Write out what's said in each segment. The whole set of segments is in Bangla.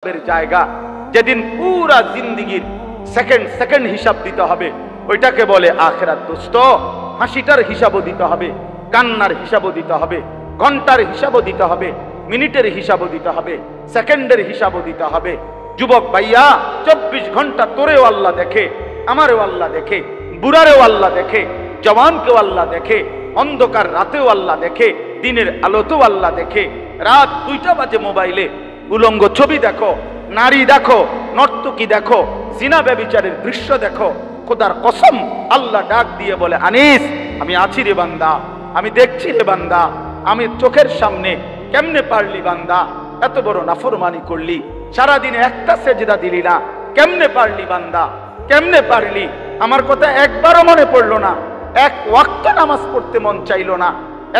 জায়গা যেদিন পুরা জিন্দেগির সেকেন্ড সেকেন্ড হিসাব দিতে হবে, ওইটাকে বলে আখিরাত। দোস্ত, হাসিটার হিসাবও দিতে হবে, কান্নার হিসাবও দিতে হবে, ঘন্টার হিসাবও দিতে হবে, মিনিটের হিসাবও দিতে হবে, সেকেন্ডের হিসাবও দিতে হবে। যুবক ভাইয়া, 24 ঘন্টা তোরেও আল্লাহ দেখে, আমারও আল্লাহ দেখে, বুড়ারেও আল্লাহ দেখে, জওয়ানকেও আল্লাহ দেখে, অন্ধকার রাতেও আল্লাহ দেখে, দিনের আলোতেও আল্লাহ দেখে। রাত 2টা বাজে মোবাইলে উলঙ্গ ছবি দেখো, নারী দেখো, নর্তকী দেখো, জিনা ব্যভিচারের দৃশ্য দেখো। খোদার কসম, আল্লাহ ডাক দিয়ে বলে, আনিস আমি আছি রে বান্দা, আমি দেখছি রে বান্দা, আমি চোখের সামনে। কেমনে পারলি বান্দা, এত বড় নাফরমানি করলি, সারাদিনে একটা সেজদা দিলি না, কেমনে পারলি বান্দা, কেমনে পারলি? আমার কথা একবারও মনে পড়লো না, এক ওয়াক্ত নামাজ পড়তে মন চাইলো না।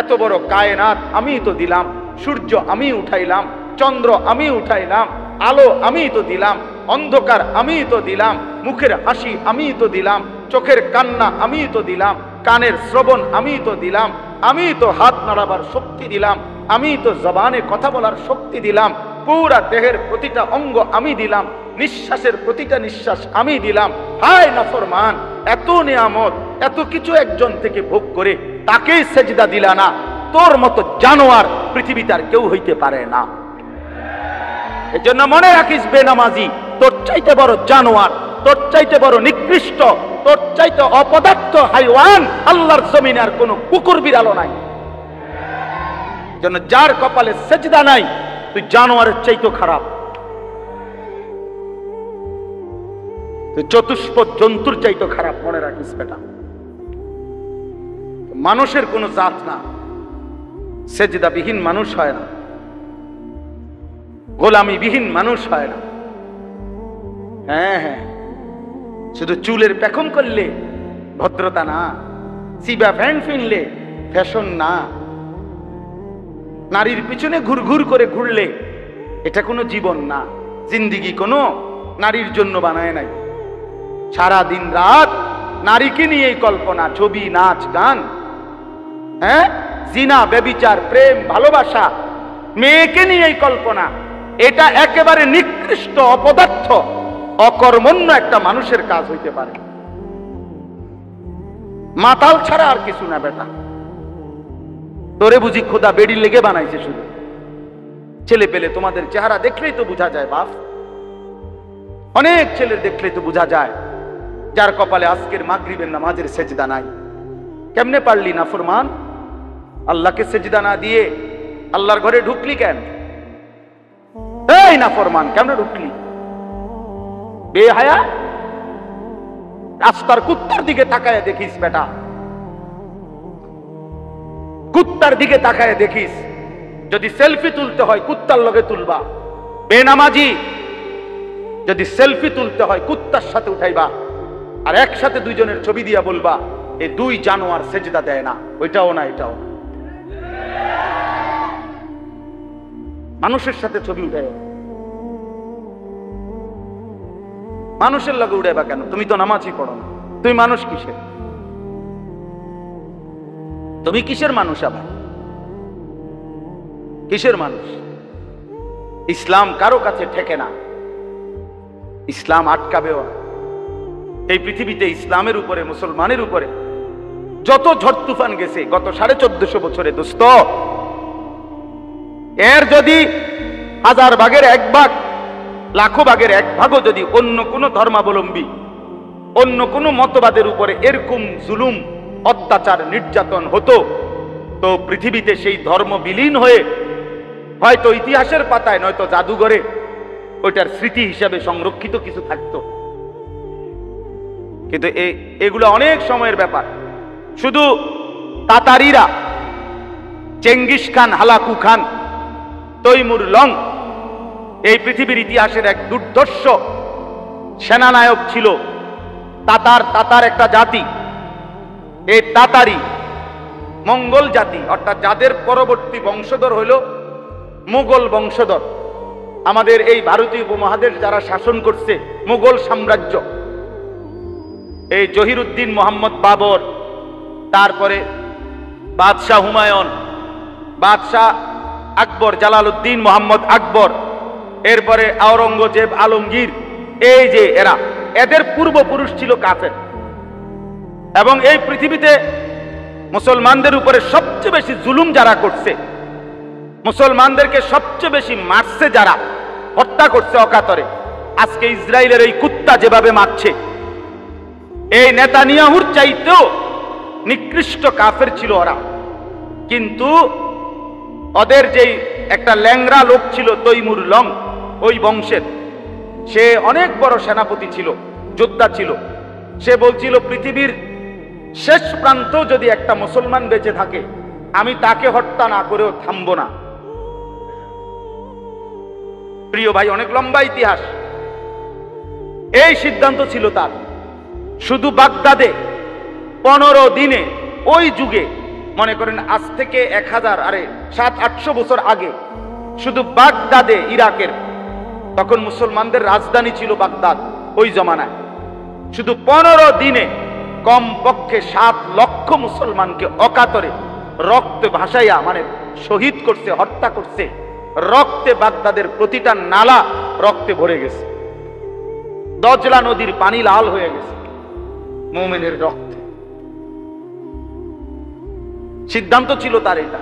এত বড় কায়নাত আমি তো দিলাম, সূর্য আমি উঠাইলাম, চন্দ্র আমি উঠাইলাম, আলো আমি তো দিলাম, অন্ধকার আমি তো দিলাম, মুখের হাসি আমি তো দিলাম, চোখের কান্না আমি তো দিলাম, কানের শ্রবণ আমি তো দিলাম, আমি তো হাত নাড়াবার শক্তি দিলাম, আমি তো জবানে কথা বলার শক্তি দিলাম, পুরা দেহের প্রতিটা অঙ্গ আমি দিলাম, নিঃশ্বাসের প্রতিটা নিঃশ্বাস আমি দিলাম। হায় নাফরমান, এত নিয়ামত, এত কিছু একজন থেকে ভোগ করে তাকেই সেজদা দিলা না। তোর মতো জানোয়ার পৃথিবীতে আর কেউ হইতে পারে না। এজন্য মনে রাখিস বেনামাজি, তোর চাইতে বড় জানোয়ার, তোর চাইতে বড় নিকৃষ্ট, তোর চাইতে অপদার্থ হাইওয়ান আল্লাহর জমিনে আর কোনো কুকুর বিড়ালও নাই। এজন্য যার কপালে সেজদা নাই, তুই জানোয়ারের চাইতে খারাপ, তুই চতুষ্পদ জন্তুর চাইতে খারাপ। মনে রাখিস বেটা, মানুষের কোনো জাত না, সেজদাবিহীন মানুষ হয় না, গোলামিবিহীন মানুষ হয় না। হ্যাঁ হ্যাঁ, শুধু চুলের পেখম করলে ভদ্রতা না, সিবা প্যান্ট কিনলে ফ্যাশন না, নারীর পিছনে ঘুরঘুর করে ঘুরলে এটা কোনো জীবন না। জিন্দিগি কোনো নারীর জন্য বানায় নাই। সারা দিন রাত নারীকে নিয়েই কল্পনা, ছবি, নাচ, গান, হ্যাঁ, জিনা, ব্যভিচার, প্রেম, ভালোবাসা, মেয়েকে নিয়েই কল্পনা। এটা একেবারে নিকৃষ্ট, অপদার্থ, অকর্মণ্য একটা মানুষের কাজ হইতে পারে। মাতাল ছাড়া আর কিছু না বেটা। তোরে বুঝি খোদা বেড়ি লেগে বানাইছে শুধু? ছেলে পেলে তোমাদের চেহারা দেখলেই তো বোঝা যায় বাপ, অনেক ছেলের দেখলেই তো বোঝা যায় যার কপালে আজকের মাগরিবের নামাজের সেজদা নাই। কেমনে পারলি নাফরমান? আল্লাহকে সেজদা না দিয়ে আল্লাহর ঘরে ঢুকলি কেন? এই নাফরমান, কেমনে ঢুকলি? বেহায়া, রাস্তার কুত্তার দিকে তাকায় দেখিস বেটা, কুত্তার দিকে তাকায় দেখিস। যদি সেলফি তুলতে হয় কুত্তার লগে তুলবা। বেনামাজি, যদি সেলফি তুলতে হয় কুত্তার সাথে উঠাইবা, আর একসাথে দুইজনের ছবি দিয়া বলবা এই দুই জানোয়ার সেজদা দেয় না। ওইটাও না, এটাও না। মানুষের সাথে ছবি উঠাই, মানুষের লগে উঠাইবা কেন? তুমি তো নামাজই পড়ো না, তুমি মানুষ কিসের? তুমি কিসের মানুষ? আবার কিসের মানুষ? ইসলাম কারো কাছে ঠেকে না, ইসলাম আটকাবেও। এই পৃথিবীতে ইসলামের উপরে, মুসলমানের উপরে যত ঝড় তুফান গেছে গত 1450 বছরে, দোস্ত, এর যদি 1000 ভাগের 1 ভাগ, লাখো ভাগের 1 ভাগও যদি অন্য কোন ধর্মাবলম্বী, অন্য কোন মতবাদের উপরে এরকম জুলুম, অত্যাচার, নির্যাতন হতো, তো পৃথিবীতে সেই ধর্ম বিলীন হয়ে হয়তো ইতিহাসের পাতায় নয়তো জাদুঘরে ওইটার স্মৃতি হিসাবে সংরক্ষিত কিছু থাকতো। কিন্তু এগুলো অনেক সময়ের ব্যাপার। শুধু তাতারিরা, Genghis Khan, Hulagu Khan, Timur Lang এই পৃথিবীর ইতিহাসের এক দুর্ধর্ষ সেনানায়ক ছিল। তাতার একটা জাতি, এই তাতারি মঙ্গল জাতি, অর্থাৎ যাদের পরবর্তী বংশধর হইল মুঘল বংশধর। আমাদের এই ভারতীয় উপমহাদেশ যারা শাসন করছে, মুঘল সাম্রাজ্য, এই জহিরুদ্দিন মোহাম্মদ বাবর, তারপরে বাদশাহ হুমায়ুন, বাদশাহ আকবর, জালালউদ্দিন মোহাম্মদ আকবর, এরপরে আওরঙ্গজেব, আলমগীর, এই যে এদের পূর্বপুরুষ ছিল কাফের। এবং এই পৃথিবীতে মুসলমানদের উপরে সবচেয়ে বেশি জুলুম যারা করছে, মুসলমানদেরকে সবচেয়ে বেশি মারছে যারা, হত্যা করছে অকাতরে, আজকে ইসরায়েলের এই কুত্তা যেভাবে মারছে, এই নেতানিয়াহুর চাইতেও নিকৃষ্ট কাফের ছিল ওরা। কিন্তু ওদের যেই একটা ল্যাংড়া লোক ছিল তৈমুর লং, ওই বংশের, সে অনেক বড় সেনাপতি ছিল, যোদ্ধা ছিল। সে বলছিল পৃথিবীর শেষ প্রান্ত যদি একটা মুসলমান বেঁচে থাকে, আমি তাকে হত্যা না করেও থামব না। প্রিয় ভাই, অনেক লম্বা ইতিহাস। এই সিদ্ধান্ত ছিল তার। শুধু বাগদাদে 15 দিনে, ওই যুগে মনে করেন আজ থেকে 700-800 বছর আগে, শুধু বাগদাদে, ইরাকের, তখন মুসলমানদের রাজধানী ছিল বাগদাদ ওই জমানায়, শুধু 15 দিনে কমপক্ষে 7 লক্ষ মুসলমানকে অকাতরে রক্তে ভাসাইয়া মানে শহীদ করছে, হত্যা করছে। রক্তে বাগদাদের প্রতিটা নালা রক্তে ভরে গেছে। দজলা নদীর পানি লাল হয়ে গেছে মুমিনের রক্তে। সিদ্ধান্ত ছিল তার এটা,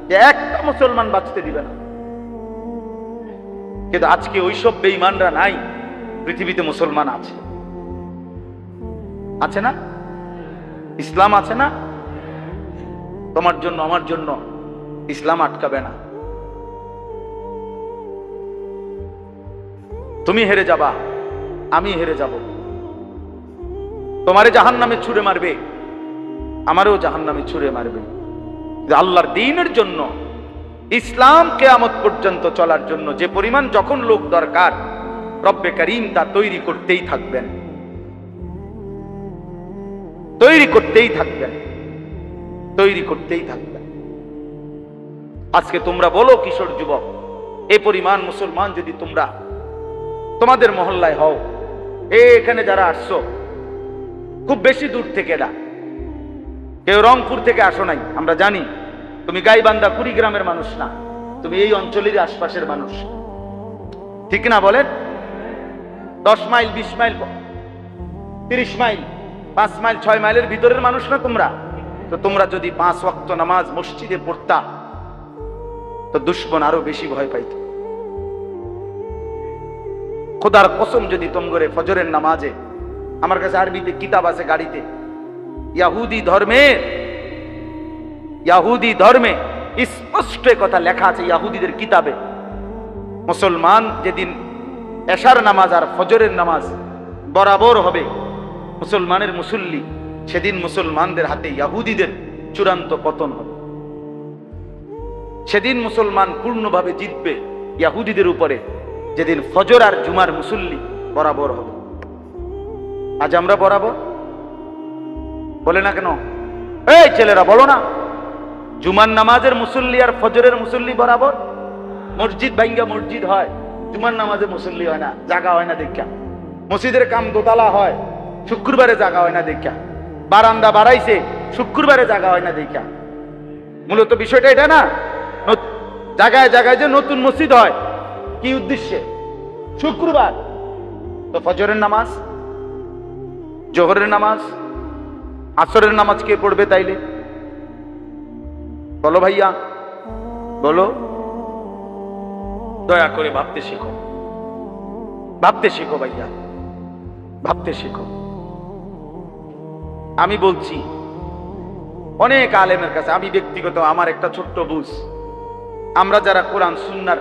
যে একটা মুসলমান বাঁচতে দিবে না। কিন্তু আজকে ওইসব বেঈমানরা নাই, পৃথিবীতে মুসলমান আছে, আছে না? ইসলাম আছে না? তোমার জন্য আমার জন্য ইসলাম আটকাবে না। তুমি হেরে যাবা, আমি হেরে যাব। তোমারে জাহান্নামে ছুঁড়ে মারবে, আমারও জাহান্নামে ছুঁড়ে মারবে। আল্লাহর দ্বীনের জন্য, ইসলাম কিয়ামত পর্যন্ত চলার জন্য যে পরিমাণ যখন লোক দরকার, রব্বে কারীম তা তৈরি করতেই থাকবেন, তৈরি করতেই থাকবেন, তৈরি করতেই থাকবেন। আজকে তোমরা বলো কিশোর যুবক, এই পরিমাণ মুসলমান যদি তোমরা তোমাদের মহল্লায় হও, এখানে যারা আসছো খুব বেশি দূর থেকে না, কেউ রংপুর থেকে আসো নাই, আমরা জানি। তুমি গাইবান্ধা কুড়িগ্রামের মানুষ না, তুমি এই অঞ্চলের আশপাশের মানুষ, ঠিক না বলেন? 10 মাইল, 20 মাইল, 30 মাইল, 5 মাইল, 6 মাইলের ভিতরের মানুষ না তোমরা। তো তোমরা যদি 5 ওয়াক্ত নামাজ মসজিদে পড়তা, তো দুশমন আরো বেশি ভয় পাইত। খোদার কসম, যদি তোমরা ফজরের নামাজে, আমার কাছে আরবিতে কিতাব আছে গাড়িতে, ইয়াহুদি ধর্মে স্পষ্ট কথা লেখা আছে, ইয়াহুদিদের কিতাবে, মুসলমান যেদিন এশার নামাজ আর ফজরের নামাজ বরাবর হবে মুসলমানের মুসল্লি, সেদিন মুসলমানদের হাতে ইয়াহুদিদের চূড়ান্ত পতন হবে। সেদিন মুসলমান পূর্ণভাবে জিতবে ইয়াহুদিদের উপরে, যেদিন ফজর আর জুমার মুসল্লি বরাবর হবে। আজ আমরা বরাবর বলে না কেন? এই ছেলেরা বলো না, জুমার নামাজের মুসল্লি আর ফজরের মুসল্লি বরাবর। মসজিদ ভাঙ্গা মসজিদ হয়, জুমার নামাজে মুসল্লি হয় না, জাগা হয় না দেখা। মসজিদের কাম দোতলা হয়, শুক্রবারে জাগা হয় না দেখা। বারান্দা বাড়াইছে, শুক্রবারে জাগা হয় না দেখা। মূলত বিষয়টা এটা না, জায়গায় জায়গায় যে নতুন মসজিদ হয়, কি উদ্দেশ্যে? শুক্রবার। তো ফজরের নামাজ, জোহরের নামাজ, আসরের নামাজ কে পড়বে তাইলে? বলো ভাইয়া, বলো। দয়া করে ভাবতে শিখো, ভাবতে শিখো ভাইয়া, ভাবতে শিখো। আমি বলছি অনেক আলেমের কাছে, আমি ব্যক্তিগত আমার একটা ছোট্ট বুঝ, আমরা যারা কোরআন সুন্নাহর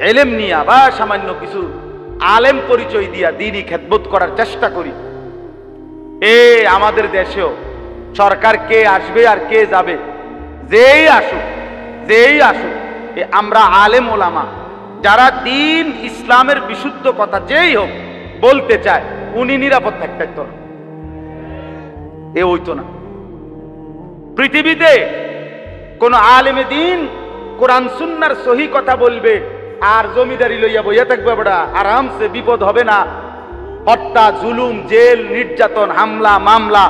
এলেম নিয়া বা সামান্য কিছু আলেম পরিচয় দিয়া দ্বীনি খেদমত করার চেষ্টা করি, আমাদের দেশেও সরকার কে আসবে আর কে যাবে, যেই আসুক, যেই আসুক, আমরা আলেম ওলামা যারা দ্বীন ইসলামের বিশুদ্ধ কথা যেই হোক বলতে চায়, উনি নিরাপদ থাকতো না, এ হইতো না। পৃথিবীতে কোন আলেমে দ্বীন কোরআন সুন্নাহর সহি কথা বলবে আর জমিদারি লইয়া বইয়া থাকবে, বড়া আরামসে, বিপদ হবে না। হত্যা, জুলুম, জেল, নির্যাতন, হামলা, মামলা,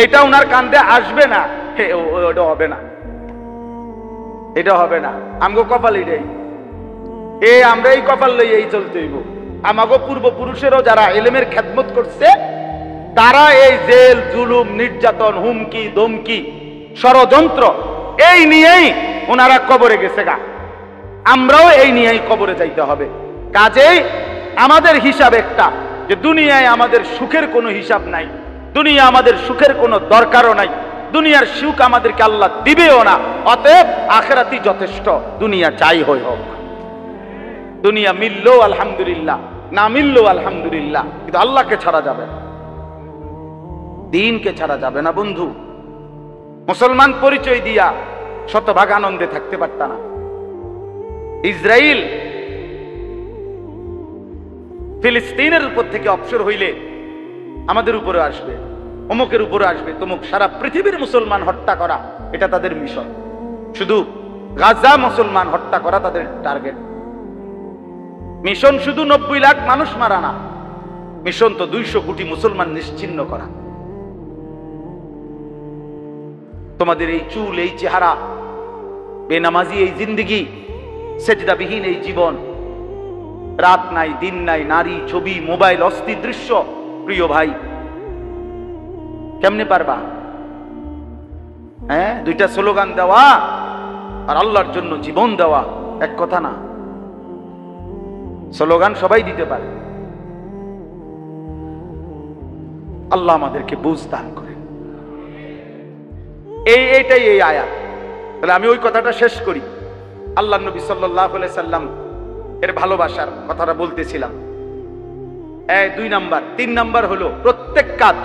এটা উনার কান্দে আসবে না, ওটা হবে না, এটা হবে না। আমগো কপাল এটাই। আমরা এই কপাল লই এই চলতে হইব। আমাগো পূর্বপুরুষেরও যারা ইলমের খেদমত করছে তারা এই জেল জুলুম নির্যাতন হুমকি ধমকি ষড়যন্ত্র এই নিয়েই ওনারা কবরে গেছে গা। আমরাও এই নিয়েই কবরে যাইতে হবে। কাজেই আমাদের হিসাব একটা, যে দুনিয়ায় আমাদের সুখের কোনো হিসাব নাই, দুনিয়া আমাদের সুখের কোনো দরকারও নাই, দুনিয়ার সুখ আমাদেরকে আল্লাহ দিবেও না। অতএব আখিরাতই যথেষ্ট। দুনিয়া চাই হই হোক, দুনিয়া মিললেও আলহামদুলিল্লাহ, না মিললেও আলহামদুলিল্লাহ, কিন্তু আল্লাহকে ছাড়া যাবে না, দ্বীনকে ছাড়া যাবে না। বন্ধু, মুসলমান পরিচয় দিয়া শতভাগ আনন্দে থাকতে পারত না। ইসরায়েল ফিলিস্তিনের উপর থেকে অবসর হইলে আমাদের উপরে আসবে, অমুকের উপরে আসবে, তমুক। সারা পৃথিবীর মুসলমান হত্যা করা এটা তাদের মিশন। শুধু গাজা মুসলমান হত্যা করা তাদের টার্গেট। মিশন শুধু 90 লাখ মানুষ মারা না, মিশন তো 200 কোটি মুসলমান নিশ্চিহ্ন করা। তোমাদের এই চুল, এই চেহারা, বেনামাজি এই জিন্দেগি, সেজদাবিহীন এই জীবন, রাত নাই দিন নাই, নারী ছবি মোবাইল অস্থির দৃশ্য, প্রিয় ভাই কেমনে পারবা? হ্যাঁ, দুইটা স্লোগান দেওয়া আর আল্লাহর জন্য জীবন দেওয়া এক কথা না। স্লোগান সবাই দিতে পারে, আল্লাহ আমাদেরকে বুঝ দান করেন। এইটাই এই আয়াত। তাহলে আমি ওই কথাটা শেষ করি। আল্লাহ নবী সাল্লাল্লাহু আলাইহি সাল্লাম এর ভালোবাসার কথাটা বলতেছিলাম। 2 নাম্বার। 3 নাম্বার হলো প্রত্যেক কাজ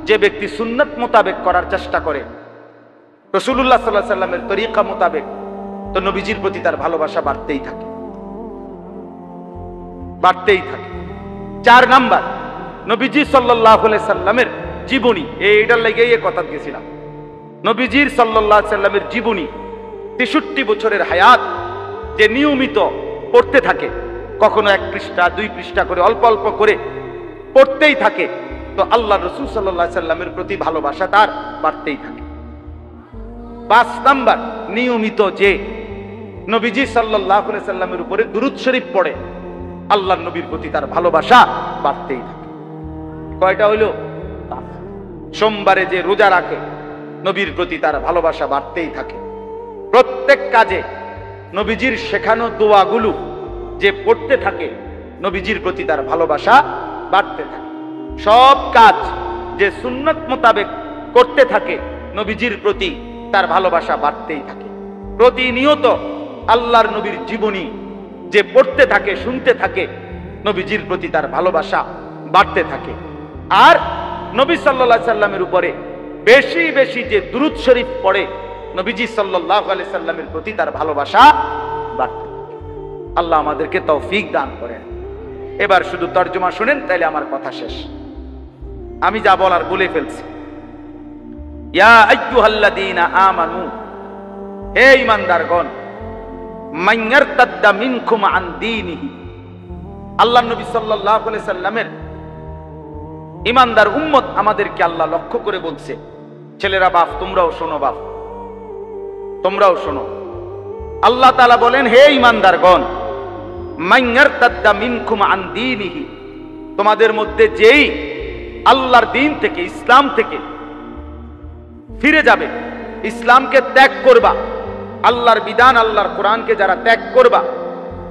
যে ব্যক্তি সুন্নাত মোতাবেক করার চেষ্টা করে, রাসূলুল্লাহ সাল্লাল্লাহু আলাইহি সাল্লামের তরিকা মোতাবেক, তো নবীজির প্রতি তার ভালোবাসা বাড়তেই থাকে, বাড়তেই থাকে। 4 নাম্বার, নবীজি সাল্লাল্লাহু আলাইহি সাল্লামের জীবনী। এইটার লাগি এই কথা দিয়েছিলাম। নবীজির সাল্লাল্লাহু আলাইহি সাল্লামের জীবনী 63 বছরের হায়াত যে নিয়মিত পড়তে থাকে, কখনো 1 পৃষ্ঠা 2 পৃষ্ঠা করে অল্প অল্প করে পড়তেই থাকে, তো আল্লাহ রাসূল সাল্লাল্লাহু আলাইহি সাল্লামের প্রতি ভালোবাসা তার বাড়তেই থাকে। 5 নাম্বার, নিয়মিত যে নবীজি সাল্লাল্লাহু আলাইহি সাল্লামের উপরে দুরূদ শরীফ পড়ে, আল্লাহর নবীর প্রতি তার ভালোবাসা বাড়তেই থাকে। কয়টা হইল? 5। সোমবারে যে রোজা রাখে, নবীর প্রতি তার ভালোবাসা বাড়তেই থাকে। প্রত্যেক কাজে নবীজির শেখানো দোয়াগুলো যে পড়তে থাকে, নবীজির প্রতি তার ভালোবাসা বাড়তে থাকে। সব কাজ যে সুন্নাত মোতাবেক করতে থাকে, নবীজির প্রতি তার ভালোবাসা বাড়তেই থাকে। প্রতিনিয়ত আল্লাহর নবীর জীবনী যে পড়তে থাকে, শুনতে থাকে, নবীজির প্রতি তার ভালোবাসা বাড়তে থাকে। আর নবী সাল্লাল্লাহু আলাইহি সাল্লামের উপরে বেশি বেশি যে দুরূদ শরীফ পড়ে, নবীজি সাল্লাল্লাহু আলাইহি সাল্লামের প্রতি তার ভালোবাসা বাড়তে থাকে। আল্লাহ আমাদেরকে তৌফিক দান করেন। এবার শুধু তরজমা শুনেন, তাইলে আমার কথা শেষ। আমি যা বলার বলে ফেলছি। ইয়া আইয়ুহাল্লাযীনা আমানু, হে ঈমানদারগণ, মান ইয়ারতাদ্দা মিনকুম আন দীনিহি। আল্লাহ নবী সাল্লাল্লাহু আলাইহি সাল্লামের ঈমানদার উম্মত আমাদেরকে আল্লাহ লক্ষ্য করে বলছে, ছেলেরা বাপ তোমরাও শোনো, বাপ তোমরাও শোনো। আল্লাহ তাআলা বলেন, হে ঈমানদারগণ, মান ইয়ারতাদ্দা মিনকুম আন দীনিহি, তোমাদের মধ্যে যেই আল্লাহর দ্বীন থেকে, ইসলাম থেকে ফিরে যাবে, ইসলামকে ত্যাগ করবা, আল্লাহর বিধান আল্লাহর কোরআনকে যারা ত্যাগ করবা,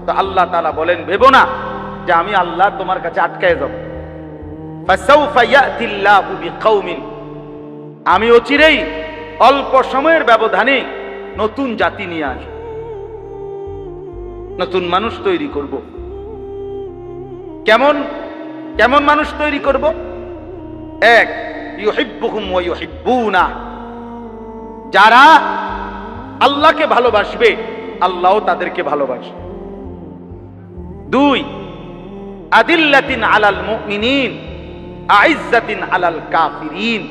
তো আল্লাহ তাআলা বলেন, ভেবো না যে আমি আল্লাহ তোমার কাছে আটকায় যাব। ফাসাউফা ইয়াতিল্লাহু বিকাউমিন, আমি অচিরেই অল্প সময়ের ব্যবধানে নতুন জাতি নিয়ে আসব, নতুন মানুষ তৈরি করব। কেমন কেমন মানুষ তৈরি করব? 1, ইউহিব্বুহুম ওয়া ইউহিব্বুনা, যারা আল্লাহকে ভালোবাসবে, আল্লাহও তাদেরকে ভালোবাসবে। 2, আদিল্লাতিন আলাল মুমিনিন আইজ্জাতিন আলাল কাফিরিন,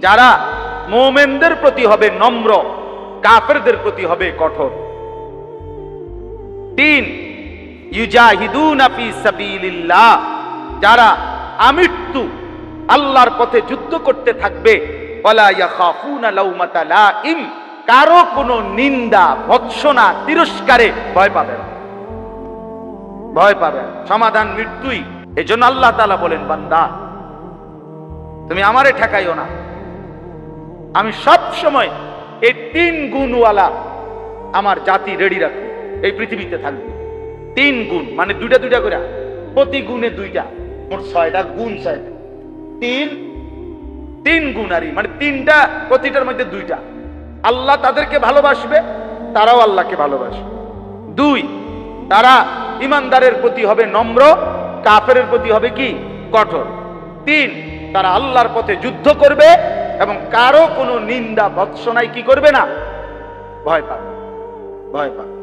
যারা মুমিনদের প্রতি হবে নম্র, কাফেরদের প্রতি হবে কঠোর। 3, ইউজাহিদুনা ফি সাবিলিল্লাহ, যারা আমৃত্যু আল্লাহর পথে যুদ্ধ করতে থাকবে, ওয়ালা ইয়াখাফুনা লাউমাতা লাইম, কারো কোনো নিন্দা ভৎসনা তিরস্কারে ভয় পাবে না। ভয় পাবে, সমাধান মৃত্যুই। এই জন্য আল্লাহ তাআলা বলেন, বান্দা তুমি আমারে ঠেকাইও না, আমি সব সময় এই 3 গুণওয়ালা আমার জাতি রেডি রাখবো, এই পৃথিবীতে থাকবে। 3 গুণ মানে 2টা 2টা করে, প্রতি গুণে 2টা, মোট 6টা গুণ। 6টা 3 গুণারি মানে 3টা, প্রতিটার মধ্যে 2টা। আল্লাহ তাদেরকে ভালোবাসবে, তারাও আল্লাহকে ভালোবাসবে। 2, তারা ইমানদারের প্রতি হবে নম্র, কাফেরের প্রতি হবে কি কঠোর। 3, তারা আল্লাহর পথে যুদ্ধ করবে এবং কারো কোনো নিন্দা ভৎসনায় কি করবে না, ভয় পাবে, ভয় পাবে।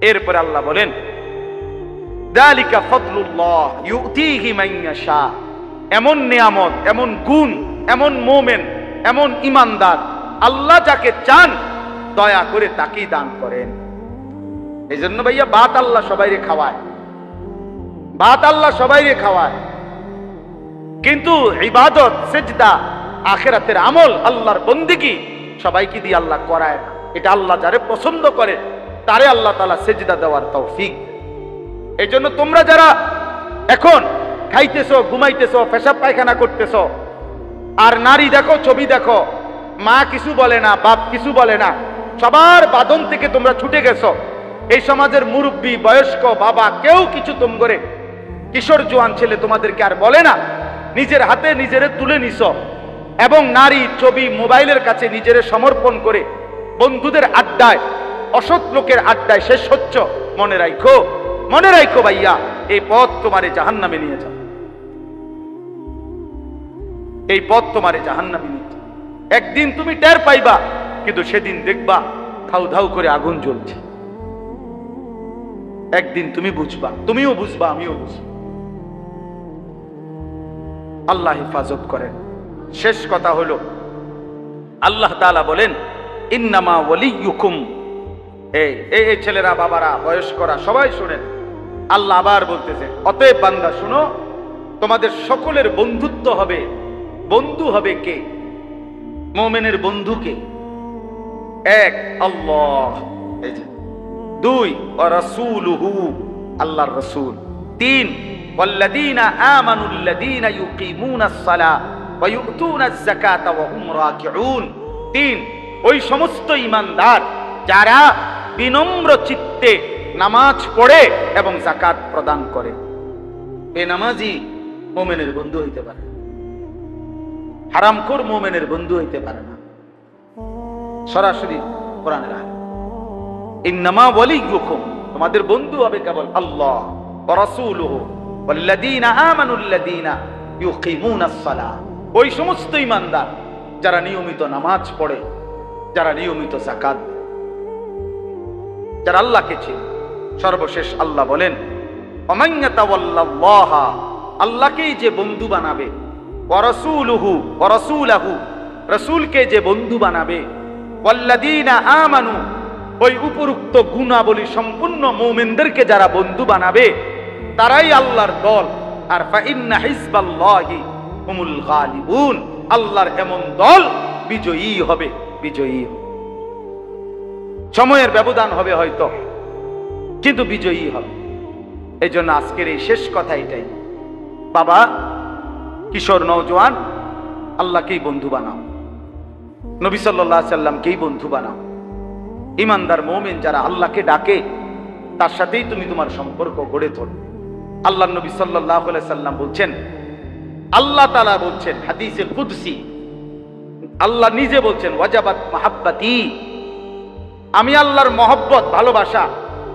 এরপরে আল্লাহ বলেন, যালিকা ফাদলুল্লাহ ইউতিহি মান ইয়াশা। এমন নিয়ামত, এমন গুণ, এমন মুমিন, এমন ইমানদার আল্লাহ যাকে চান দয়া করে তাকেই দান করেন। এই জন্য ভাইয়া ভাত আল্লাহ সবাইরে খাওয়ায়, ভাত আল্লাহ সবাইরে খাওয়ায়, কিন্তু ইবাদত, সিজদা, আখিরাতের আমল, আল্লাহর বন্দেগী সবাইকে দিয়ে আল্লাহ করায় না। এটা আল্লাহ যারে পছন্দ করে তারে আল্লাহ তাআলা সিজদা দেওয়ার তৌফিক। এই জন্য তোমরা যারা এখন খাইতেছো, ঘুমাইতেছো, পেশাব পায়খানা করতেছো, আর নারী দেখো, ছবি দেখো, মা কিছু বলে না, বাপ কিছু বলে না, সবার বাঁধন থেকে তোমরা ছুটে গেছো। এই সমাজের মুরব্বী, বয়স্ক, বাবা কেউ কিছু তোম করে, কিশোর জোয়ান ছেলে তোমাদেরকে আর বলে না, নিজের হাতে নিজেরে তুলে নিছো এবং নারী, ছবি, মোবাইলের কাছে নিজেরে সমর্পণ করে বন্ধুদের আড্ডায়, অসৎ লোকের আড্ডায় শেষ হচ্ছ। মনে রাখো, মনে রাখো ভাইয়া, এই পথ তোমারে জাহান্নামে নিয়ে যাবে, এই পথ তোমারে জাহান্নামে নিয়ে যাবে। একদিন তুমি টের পাইবা, কিন্তু সেদিন দেখবা ধাউ ধাউ করে আগুন জ্বলছে। একদিন তুমি বুঝবা, তুমিও বুঝবা, আমিও বুঝবো। আল্লাহ হেফাজত করেন। শেষ কথা হলো, আল্লাহ তাআলা বলেন, ইন্নামা ওয়ালিয়ুকুম, এই ছেলেরা, বাবারা, বয়স্করা সবাই শুনেন, আল্লাহ আবার বলতেছে, অতএব বান্দা শুনো, তোমাদের সকলের বন্ধুত্ব হবে, বন্ধু হবে কে? মুমিনের বন্ধু কে? 1 আল্লাহ, 2 ওয়া রাসূলুহু, আল্লাহর রাসূল। 3 ওয়াল্লাযীনা আমানুল্লাযীনা ইউকিমুনাস সালাহ ওয়া ইউতুনাজ যাকাতা ওয়া হুম রাকিউন। 3, ওই সমস্ত ঈমানদার যারা বিনম্র চিত্তে নামাজ পড়ে এবং যাকাত প্রদান করে। বেনামাজি মুমিনের বন্ধু হইতে পারে, হারামখোর মুমিনের বন্ধু হইতে পারে না। সরাসরি কোরআনের আয়াত, ইন্নামা ওয়ালিয়ুকুম, তোমাদের বন্ধু হবে কেবল আল্লাহ ওয়া রাসূলুহু ওয়াল্লাযীনা আমানুল্লাযীনা ইউকিমুনাস সালাহ। ওই সমস্ত ঈমানদার যারা নিয়মিত নামাজ পড়ে, যারা নিয়মিত যাকাত দেয়, যারা আল্লাহকে চেনে। সর্বশেষ আল্লাহ বলেন, ওমান ইয়াতাওয়াল্লাল্লাহা, আল্লাহকেই যে বন্ধু বানাবে, ওয়া রাসূলুহু ওয়া রাসূলাহু, রাসূলকে যে বন্ধু বানাবে, ওয়াল্লাযীনা আমানু, ওই উপরোক্ত গুণাবলী সম্পূর্ণ মুমিনদেরকে যারা বন্ধু বানাবে, তারাই আল্লাহর দল। আর ফাইন্না হিজবাল্লাহি হুমুল গালিবুন, আল্লাহর এমন দল বিজয়ী হবে, বিজয়ী হবে। সময়ের ব্যবধান হবে হয়তো, কিন্তু বিজয়ী হবে। এই জন্য আজকের এই শেষ কথা এটাই, বাবা, কিশোর, নওজোয়ান, আল্লাহকেই বন্ধু বানাও, নবী সাল্লাল্লাহু আলাইহি সাল্লামকেই বন্ধু বানাও। ইমানদার মুমিন যারা আল্লাহকে ডাকে, তার সাথেই তুমি তোমার সম্পর্ক গড়ে তোলো। আল্লাহ নবী সাল্লাল্লাহু আলাইহি সাল্লাম বলছেন, আল্লাহ তাআলা বলছেন হাদিসে কুদসি, আল্লাহ নিজে বলছেন, ওয়াজাবাত মাহাব্বাতি, আমি আল্লাহর মহব্বত, ভালোবাসা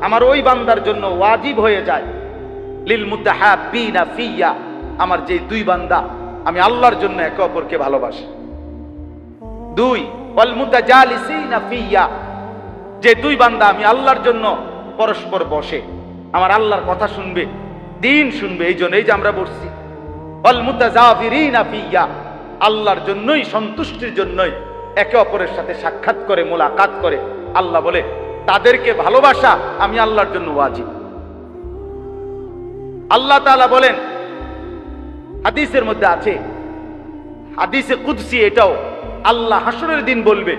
আমার ওই বান্দার জন্য ওয়াজিব হয়ে যায়। লিল মুতাহাব্বিনা ফিয়া, আমার যে 2 বান্দা আমি আল্লাহর জন্য একে অপরকে ভালোবাসি। 2 ওয়াল মুতাজালিসিনা ফিয়া, যে 2 বান্দা আমি আল্লাহর জন্য পরস্পর বসে, আমার আল্লাহর কথা শুনবে, দিন শুনবে, এই জন্য এই যে আমরা বসছি। ওয়াল মুতাজাবিরিনা ফিয়া, আল্লাহর জন্যই, সন্তুষ্টির জন্যই একে অপরের সাথে সাক্ষাৎ করে, মোলাকাত করে। আল্লাহ বলে তাদেরকে ভালোবাসা আমি আল্লাহর জন্য ওয়াজিব। আল্লাহ তাআলা বলেন, হাদিসের মধ্যে আছে, হাদিসে কুদসি এটাও, আল্লাহ হাসরের দিন বলবে,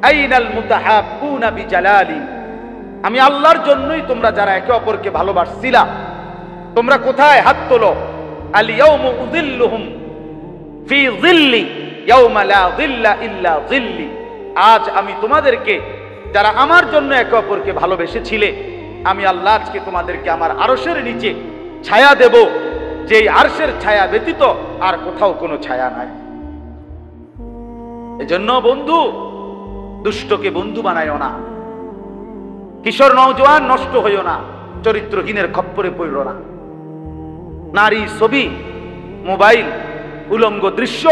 আইনাল মুতাহাব্বুনা বিজালালি, আমি আল্লাহর জন্যই তোমরা যারা একে অপরকে ভালোবাসছিলা, তোমরা কোথায়? হাত তোলো। আল ইয়াউমু উযিল্লুহুম ফি যিল্লি ইয়াউমা লা যিল্লা ইল্লা যিল্লি। আজ আমি তোমাদেরকে, যারা আমার জন্য একে অপরকে ভালোবেসেছিলে, আমি আল্লাহ আজকে তোমাদেরকে আমার আরশের নিচে ছায়া দেব, যেই আরশের ছায়া ব্যতীত আর কোথাও কোনো ছায়া নাই। এজন্য বন্ধু, দুষ্টকে বন্ধু বানায়ও না, কিশোর নওজোয়ান নষ্ট হইও না, চরিত্রহীনের খপ্পরে পড়ল না। নারী, ছবি, মোবাইল, উলঙ্গ দৃশ্য,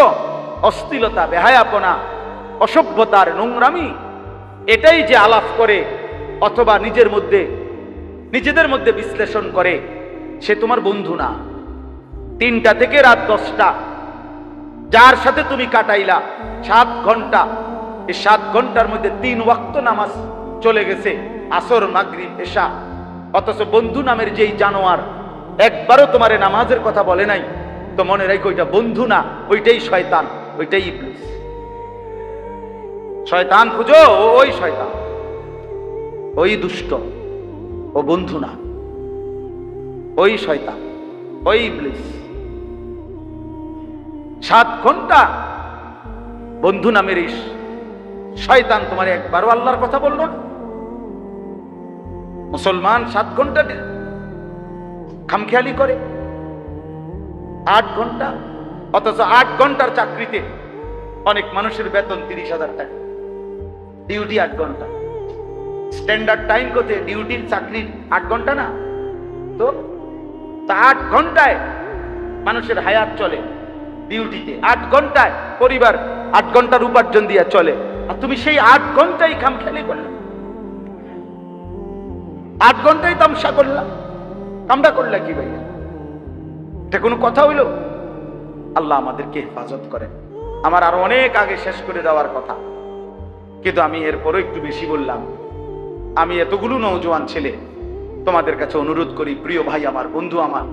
অশ্লীলতা, বেহায়াপনা, অসভ্যতার নোংরামি, এটাই যে আলাপ করে অথবা নিজেদের মধ্যে বিশ্লেষণ করে, সে তোমার বন্ধু না। 3টা থেকে রাত 10টা যার সাথে তুমি কাটাইলা 7 ঘন্টা, এই 7 ঘন্টার মধ্যে 3 ওয়াক্ত নামাজ চলে গেছে, আসর, মাগরিব, এশা, অথচ বন্ধু নামের যেই জানোয়ার একবারও তোমারে নামাজের কথা বলে নাই, তো মনে রাখো ওইটা বন্ধু না, ওইটাই শয়তান, ওইটাই ইবলিস। শয়তান খুঁজো, ওই শয়তান, ওই দুষ্ট, ও বন্ধু না, ওই শয়তান, ওই ইবলিস। 7 ঘন্টা বন্ধু নামের শয়তান তোমার একবারও আল্লাহর কথা বললো না। মুসলমান 7 ঘন্টা খামখেয়ালি করে, 8 ঘন্টা, অথচ 8 ঘন্টার চাকরিতে অনেক মানুষের বেতন 30,000 টাকা, ডিউটি 8 ঘন্টা। স্ট্যান্ডার্ড টাইম কোতে ডিউটির চাকরির 8 ঘন্টা না, তো 8 ঘন্টায় মানুষের হায়াত চলে, ডিউটিতে 8 ঘন্টায় পরিবার 8 ঘন্টার উপার্জন দিয়ে চলে, আর তুমি সেই 8 ঘন্টাই খামখেয়ালি করলে, 8 ঘন্টাই তামসা করলাম, কামড়া করলা কি ভাইয়া? এটা কোনো কথা হইল? আল্লাহ আমাদেরকে হেফাজত করেন। আমার আরো অনেক আগে শেষ করে দেওয়ার কথা, কিন্তু আমি এরপরও একটু বেশি বললাম। আমি এতগুলো নওজোয়ান ছেলে তোমাদের কাছে অনুরোধ করি, প্রিয় ভাই আমার, বন্ধু আমার,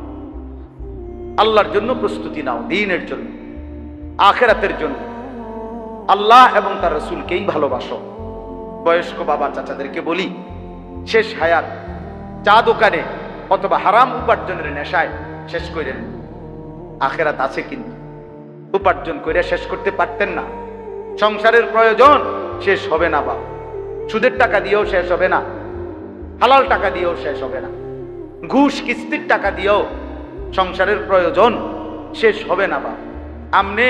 আল্লাহর জন্য প্রস্তুতি নাও, দ্বীনের জন্য, আখিরাতের জন্য। আল্লাহ এবং তার রাসূলকেই ভালোবাসো। বয়স্ক বাবা চাচাদেরকে বলি, শেষ হায়াত চা দোকানে অথবা হারাম উপার্জনের নেশায় শেষ করেন। আখিরাত আছে, কিন্তু উপার্জন করে শেষ করতে পারতেন না। সংসারের প্রয়োজন শেষ হবে না, বা সুদের টাকা দিয়েও শেষ হবে না, হালাল টাকা দিয়েও শেষ হবে না, ঘুষ কিস্তির টাকা দিয়েও সংসারের প্রয়োজন শেষ হবে না। বা আপনি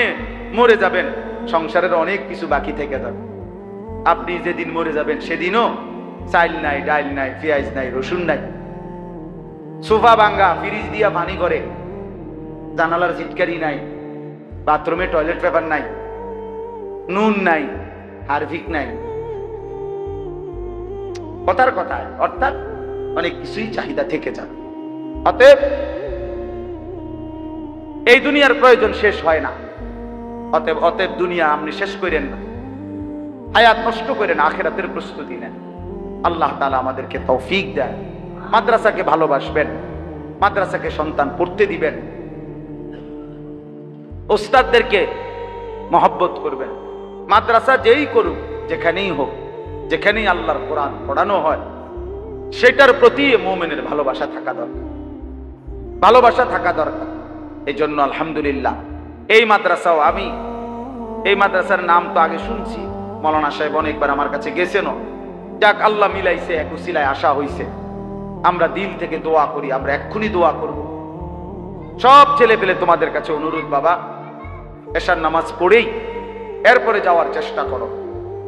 মরে যাবেন, সংসারের অনেক কিছু বাকি থেকে যাবে। আপনি যেদিন মরে যাবেন সেদিনও চাইল নাই, ডাইল নাই, পেঁয়াজ নাই, রসুন নাই, সোফা ভাঙ্গা, ফ্রিজ দিয়া পানি করে, জানালার ছিটকারি নাই, বাথরুমে টয়লেট পেপার নাই, নুন নাই, হারভিক নাই, কথার কথায়, অর্থাৎ অনেক কিছুই চাহিদা থেকে যাবে। অতএব এই দুনিয়ার প্রয়োজন শেষ হয় না। অতএব দুনিয়া আপনি শেষ করেন না, হায়াত নষ্ট করেন, আখিরাতের প্রস্তুতি নেন। আল্লাহ তাআলা আমাদেরকে তৌফিক দেন। মাদ্রাসাকে ভালোবাসবেন, মাদ্রাসাকে সন্তান পড়তে দিবেন, ওস্তাদদেরকে মহব্বত করবেন। মাদ্রাসা যেই করুক, যেখানেই হোক, যেখানেই আল্লাহর কোরআন পড়ানো হয়, সেটার প্রতি মুমিনের ভালোবাসা থাকা দরকার, ভালোবাসা থাকা দরকার। এই জন্য আলহামদুলিল্লাহ এই মাদ্রাসাও, আমি এই মাদ্রাসার নাম তো আগে শুনছি, মৌলানা সাহেব অনেকবার আমার কাছে গেছেনও। যাক, আল্লাহ মিলাইছে, এক উসিলায় আসা হইছে। আমরা দিল থেকে দোয়া করি, আমরা এক্ষুনি দোয়া করব। সব ছেলে পেলে তোমাদের কাছে অনুরোধ, বাবা এশার নামাজ পড়েই এরপরে যাওয়ার চেষ্টা করো।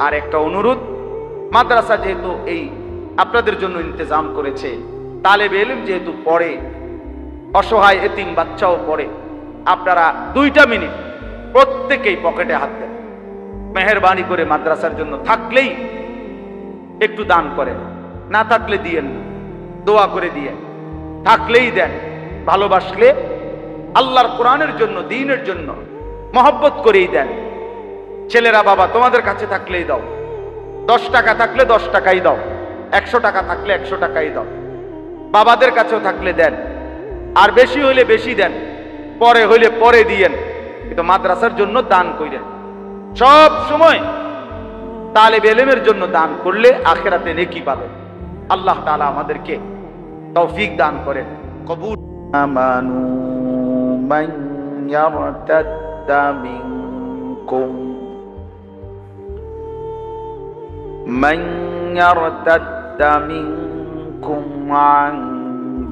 আর একটা অনুরোধ, মাদ্রাসা যেহেতু এই আপনাদের জন্য ইন্তজাম করেছে, তালেবে ইলম যেহেতু পড়ে, অসহায় এতিম বাচ্চাও পড়ে, আপনারা 2টা মিনিট প্রত্যেকেই পকেটে হাত দেন, মেহেরবানি করে মাদ্রাসার জন্য থাকলেই একটু দান করেন, না থাকলে দিয়েন না, দোয়া করে দিয়ে, থাকলেই দেন। ভালোবাসলে আল্লাহর কোরআনের জন্য, দ্বীনের জন্য মহব্বত করেই দেন। ছেলেরা, বাবা তোমাদের কাছে থাকলেই দাও, 10 টাকা থাকলে 10 টাকাই দাও, 100 টাকা থাকলে 100 টাকাই দাও। বাবাদের কাছেও থাকলে দেন, আর বেশি হইলে বেশি দেন, পরে হইলে পরে দিয়েন, কিন্তু মাদ্রাসার জন্য দান করেন। সব সময় তালেবে ইলমের জন্য দান করলে আখিরাতে নেকি পাবেন। আল্লাহ তাআলা আমাদেরকে তৌফিক দান করেন, কবুল। আমানু মান ইয়ারতাদ্দা মিনকুম আন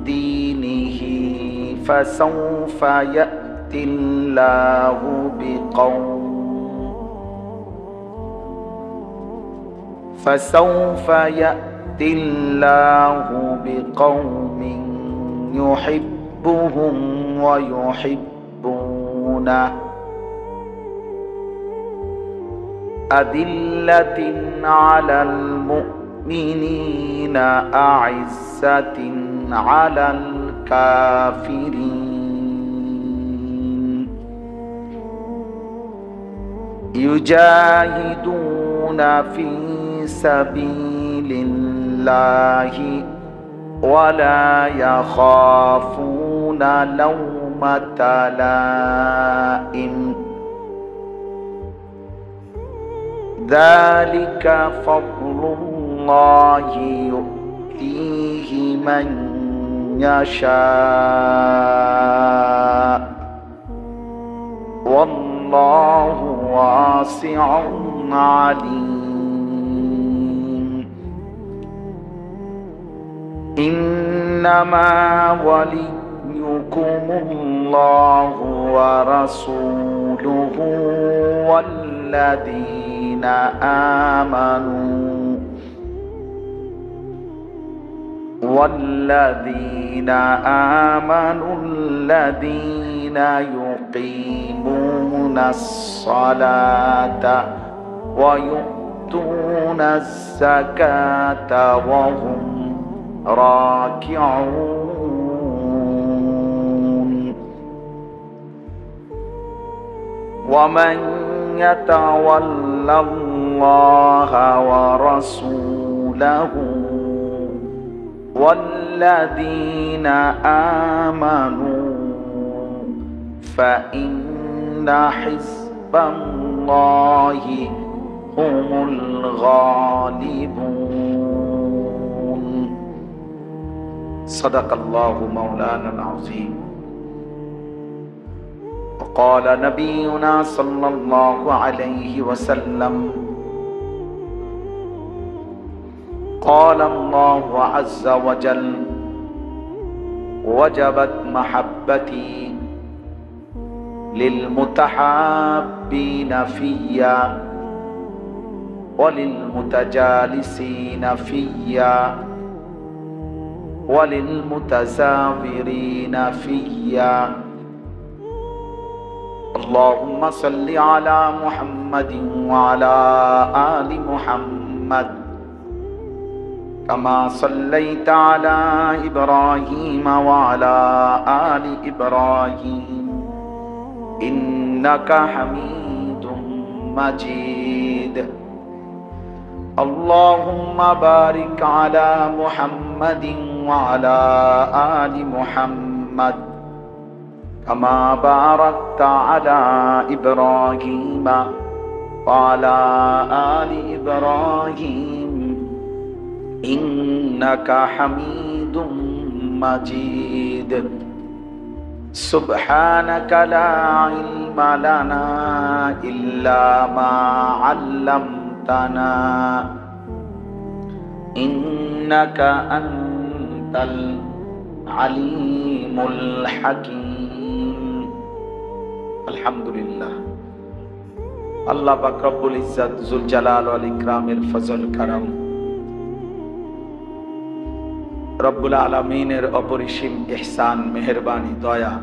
দীনিহি ফাসাউফা ইয়াতিল্লাহু বিকওম يحبهم ويحبونه أذلة على المؤمنين أعزة على الكافرين يجاهدون في سبيل الله ولا يخافون لومة لائم ذلك فضل الله يؤتيه من يشاء والله واسع عليم إنما وليكم الله ورسوله والذين آمنوا الذين يقيمون الصلاة ويؤتون الزكاة وهم راكعون ومن يتول الله ورسوله والذين آمنوا فإن حزب الله هم الغالبون صدق الله مولانا العظيم وقال نبينا صلى الله عليه وسلم قال الله عز وجل وجبت محبتي للمتحابين فيا وللمتجالسين فيا وللمتزاورين فيا اللهم صل على محمد وعلى آل محمد كما صليت على إبراهيم وعلى آل إبراهيم إنك حميد مجيد اللهم بارك على محمد وعلى آل محمد كما باركت على إبراهيم وعلى آل إبراهيم إنك حميد مجيد سبحانك لا علم لنا إلا ما علمتنا إنك أنت العليم الحكيم الحمد لله الله পাক রব্বুল ইজ্জত যুল জালাল ওয়াল ইকরামের ফজল করম রব্বুল আলামিনের অপরিসীম ইহসান মেহেরবানি দয়া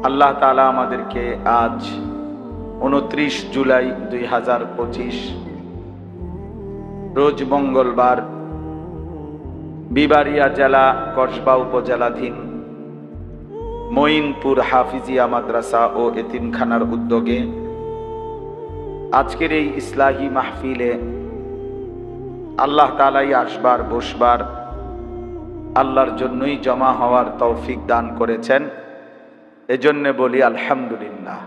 আল্লাহ তাআলা আমাদেরকে আজ 29 জুলাই 2025 রোজ মঙ্গলবার বিবাড়িয়া জেলা কসবা উপজেলাধীন মঈনপুর হাফিজিয়া মাদ্রাসা ও এতিমখানার উদ্যোগে আজকের এই ইসলাহি মাহফিলে আল্লাহ তাআলাই আসবার বসবার আল্লাহর জন্যই জমা হওয়ার তৌফিক দান করেছেন, এজন্য বলি আলহামদুলিল্লাহ।